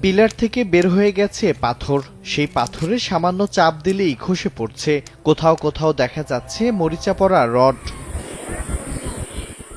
Pillar থেকে বের হয়ে গেছে পাথর, সেই পাথরে সামান্য চাপ দিলেই খসে পড়ছে। কোথাও কোথাও দেখা যাচ্ছে মরিচা পড়া রড।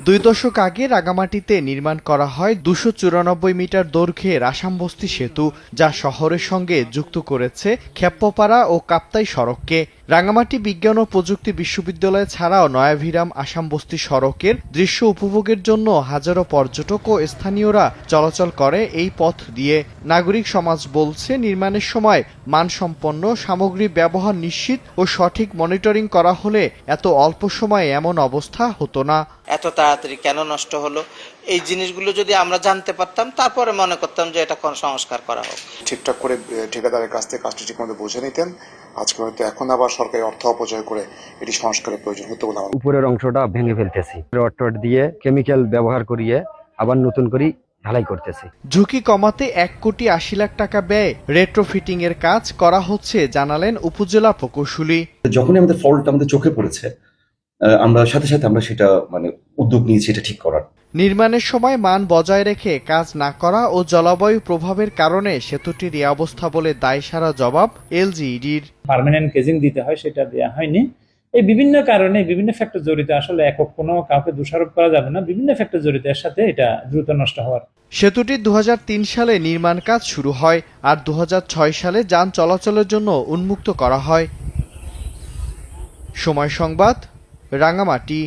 2 দশক আগে রাঙামাটিতে নির্মাণ করা হয় 294 মিটার দৈর্ঘ্যের আসামবস্তি সেতু, যা শহরের সঙ্গে যুক্ত করেছে খেপ্পপাড়া ও কাপ্তাই সড়ককে। রাঙামাটি বিজ্ঞান ও প্রযুক্তি বিশ্ববিদ্যালয় ছাড়াও নয়াভিরাম আসামবস্তি সড়কের দৃশ্য উপভোগের জন্য হাজারো পর্যটক ও স্থানীয়রা চলাচল করে এই পথ দিয়ে। নাগরিক সমাজ বলছে, নির্মাণের সময় মানসম্পন্ন সামগ্রী ব্যবহার নিশ্চিত ও সঠিক মনিটরিং করা হলে এত অল্প সময়ে এমন অবস্থা হতো না। এত তাড়াতাড়ি কেন নষ্ট হলো, এই জিনিসগুলো যদি আমরা জানতে পারতাম, তারপরে মনে করতাম যে এটা কোন সংস্কার করা হোক। ঠিকঠাক করে ঠিকাদারের কাছ থেকে কাজটি ঠিকমতো বুঝে নিতেন, আজকে হয়তো এখন আবার সরকারি অর্থ অপচয় করে এটি সংস্কারের প্রয়োজন হতো বলে আমার। উপরের অংশটা ভেঙে ফেলতেছি, রড দিয়ে কেমিক্যাল ব্যবহার করিয়ে আবার নতুন করে ঢালাই করতেছি। ঝুঁকি কমাতে 1,80,00,000 টাকা ব্যয় রেট্রোফিটিং এর কাজ করা হচ্ছে, জানালেন উপজেলা প্রকৌশলী। যখনই আমাদের ফল্ট আমাদের চোখে পড়েছে, আমরা সাথে সাথে আমরা সেটা উদ্যোগ নিয়েছি এটা ঠিক করার। নির্মাণের সময় মান বজায় রেখে কাজ না করা ও জলবায়ু প্রভাবের কারণে সেতুটির এই অবস্থা বলে দায়সারা জবাব এলজিইডির। পার্মানেন্ট কেজিং দিতে হয়, সেটা দেওয়া হয়নি। এই বিভিন্ন কারণে বিভিন্ন ফ্যাক্টর জড়িত, আসলে একক কোনো কাউকে দোষারোপ করা যাবে না, বিভিন্ন ফ্যাক্টর জড়িত এর সাথে এটা দ্রুত নষ্ট হওয়ার। সেতুটির 2003 সালে নির্মাণ কাজ শুরু হয় আর 2006 সালে যান চলাচলের জন্য উন্মুক্ত করা হয়। সময় সংবাদ, রাঙামাটি।